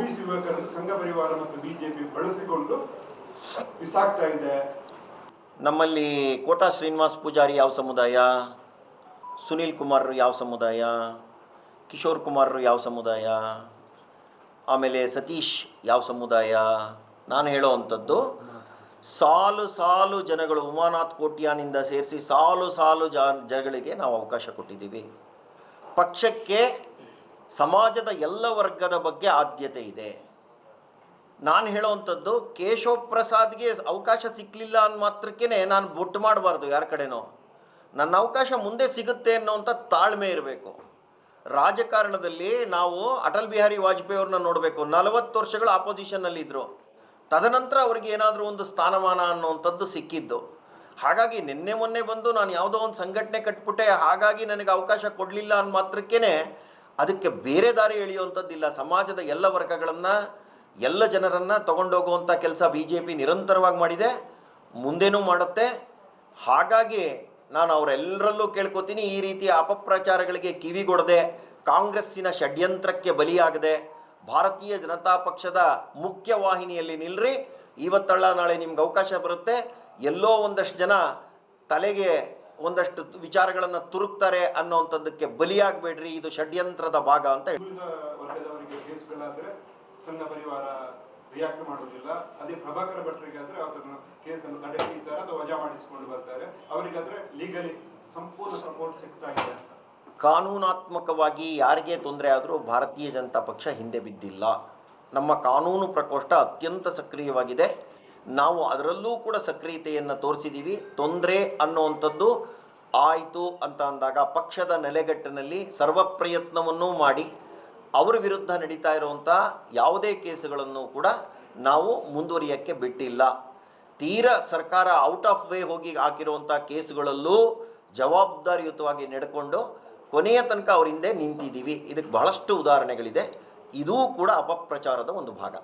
OBC ಯುವಕರನ್ನು ಸಂಘ ಪರಿವಾರ ಮತ್ತು ಬಿಜೆಪಿ ಬಳಸಿಕೊಂಡು ಬಿಸಾಕ್ತಾ ಇದೆ. ನಮ್ಮಲ್ಲಿ ಕೋಟಾ ಶ್ರೀನಿವಾಸ್ ಪೂಜಾರಿ ಯಾವ ಸಮುದಾಯ, ಸುನೀಲ್ ಕುಮಾರ್ ಯಾವ ಸಮುದಾಯ, ಕಿಶೋರ್ ಕುಮಾರ್ ಯಾವ ಸಮುದಾಯ, ಆಮೇಲೆ ಸತೀಶ್ ಯಾವ ಸಮುದಾಯ. ನಾನು ಹೇಳೋ ಅಂಥದ್ದು ಸಾಲು ಸಾಲು ಜನಗಳು, ಉಮಾನಾಥ್ ಕೋಟ್ಯಾನಿಂದ ಸೇರಿಸಿ ಸಾಲು ಸಾಲು ಜನಗಳಿಗೆ ನಾವು ಅವಕಾಶ ಕೊಟ್ಟಿದ್ದೀವಿ. ಪಕ್ಷಕ್ಕೆ ಸಮಾಜದ ಎಲ್ಲ ವರ್ಗದ ಬಗ್ಗೆ ಆದ್ಯತೆ ಇದೆ. ನಾನು ಹೇಳೋವಂಥದ್ದು ಕೇಶವ ಪ್ರಸಾದ್ಗೆ ಅವಕಾಶ ಸಿಕ್ಕಲಿಲ್ಲ ಅಂದ ಮಾತ್ರಕ್ಕೆ ನಾನು ಬೊಟ್ಟು ಮಾಡಬಾರ್ದು ಯಾರ ಕಡೆನೋ. ನನ್ನ ಅವಕಾಶ ಮುಂದೆ ಸಿಗುತ್ತೆ ಅನ್ನೋವಂಥ ತಾಳ್ಮೆ ಇರಬೇಕು. ರಾಜಕಾರಣದಲ್ಲಿ ನಾವು ಅಟಲ್ ಬಿಹಾರಿ ವಾಜಪೇಯಿ ಅವ್ರನ್ನ ನೋಡಬೇಕು. 40 ವರ್ಷಗಳು ಆಪೋಸಿಷನ್ನಲ್ಲಿದ್ದರು. ತದನಂತರ ಅವ್ರಿಗೆ ಏನಾದರೂ ಒಂದು ಸ್ಥಾನಮಾನ ಅನ್ನೋವಂಥದ್ದು ಸಿಕ್ಕಿದ್ದು. ಹಾಗಾಗಿ ನಿನ್ನೆ ಮೊನ್ನೆ ಬಂದು ನಾನು ಯಾವುದೋ ಒಂದು ಸಂಘಟನೆ ಕಟ್ಬಿಟ್ಟೆ, ಹಾಗಾಗಿ ನನಗೆ ಅವಕಾಶ ಕೊಡಲಿಲ್ಲ ಅಂದ ಮಾತ್ರಕ್ಕೇ ಅದಕ್ಕೆ ಬೇರೆ ದಾರಿ ಎಳೆಯುವಂಥದ್ದಿಲ್ಲ. ಸಮಾಜದ ಎಲ್ಲ ವರ್ಗಗಳನ್ನು, ಎಲ್ಲ ಜನರನ್ನು ತಗೊಂಡೋಗುವಂಥ ಕೆಲಸ BJP ನಿರಂತರವಾಗಿ ಮಾಡಿದೆ, ಮುಂದೇನೂ ಮಾಡುತ್ತೆ. ಹಾಗಾಗಿ ನಾನು ಅವರೆಲ್ಲರಲ್ಲೂ ಕೇಳ್ಕೊತೀನಿ, ಈ ರೀತಿಯ ಅಪಪ್ರಚಾರಗಳಿಗೆ ಕಿವಿಗೊಡದೆ, ಕಾಂಗ್ರೆಸ್ಸಿನ ಷಡ್ಯಂತ್ರಕ್ಕೆ ಬಲಿಯಾಗದೆ ಭಾರತೀಯ ಜನತಾ ಪಕ್ಷದ ಮುಖ್ಯವಾಹಿನಿಯಲ್ಲಿ ನಿಲ್ರಿ. ಇವತ್ತಲ್ಲ ನಾಳೆ ನಿಮ್ಗೆ ಅವಕಾಶ ಬರುತ್ತೆ. ಎಲ್ಲೋ ಒಂದಷ್ಟು ಜನ ತಲೆಗೆ ಒಂದಷ್ಟು ವಿಚಾರಗಳನ್ನು ತುರುಕ್ತಾರೆ ಅನ್ನೋವಂಥದ್ದಕ್ಕೆ ಬಲಿಯಾಗಬೇಡ್ರಿ. ಇದು ಷಡ್ಯಂತ್ರದ ಭಾಗ ಅಂತ ವರ್ಗದವರಿಗೆ ಕೇಸ್ಗಳಾದರೆ ಸಂಘ ಪರಿವಾರ ರಿಯಾಕ್ಟ್ ಮಾಡೋದಿಲ್ಲ. ಅದೇ ಪ್ರಭಾಕರ ಭಟ್ರಿಗೆ ಆದರೆ ಅದನ್ನು ಕೇಸನ್ನು ತಡೆ ಹಿಡಿತಾರೆ ಅಥವಾ ವಜಾ ಮಾಡಿಸಿಕೊಂಡು ಬರ್ತಾರೆ. ಅವರಿಗಾದರೆ ಲೀಗಲಿ ಸಂಪೂರ್ಣ ಸಪೋರ್ಟ್ ಸಿಗ್ತಾ ಇದೆ. ಕಾನೂನಾತ್ಮಕವಾಗಿ ಯಾರಿಗೆ ತೊಂದರೆ ಆದರೂ ಭಾರತೀಯ ಜನತಾ ಪಕ್ಷ ಹಿಂದೆ ಬಿದ್ದಿಲ್ಲ. ನಮ್ಮ ಕಾನೂನು ಪ್ರಕೋಷ್ಠ ಅತ್ಯಂತ ಸಕ್ರಿಯವಾಗಿದೆ. ನಾವು ಅದರಲ್ಲೂ ಕೂಡ ಸಕ್ರಿಯತೆಯನ್ನು ತೋರಿಸಿದ್ದೀವಿ. ತೊಂದರೆ ಅನ್ನುವಂಥದ್ದು ಆಯಿತು ಅಂತ ಅಂದಾಗ ಪಕ್ಷದ ನೆಲೆಗಟ್ಟಿನಲ್ಲಿ ಸರ್ವ ಪ್ರಯತ್ನವನ್ನೂ ಮಾಡಿ ಅವರ ವಿರುದ್ಧ ನಡೀತಾ ಇರುವಂಥ ಯಾವುದೇ ಕೇಸುಗಳನ್ನು ಕೂಡ ನಾವು ಮುಂದುವರಿಯೋಕ್ಕೆ ಬಿಟ್ಟಿಲ್ಲ. ತೀರಾ ಸರ್ಕಾರ ಔಟ್ ಆಫ್ ವೇ ಹೋಗಿ ಹಾಕಿರುವಂಥ ಕೇಸುಗಳಲ್ಲೂ ಜವಾಬ್ದಾರಿಯುತವಾಗಿ ನಡೆಕೊಂಡು ಕೊನೆಯ ತನಕ ಅವ್ರ ಹಿಂದೆ ನಿಂತಿದ್ದೀವಿ. ಇದಕ್ಕೆ ಬಹಳಷ್ಟು ಉದಾಹರಣೆಗಳಿದೆ. ಇದೂ ಕೂಡ ಅಪಪ್ರಚಾರದ ಒಂದು ಭಾಗ.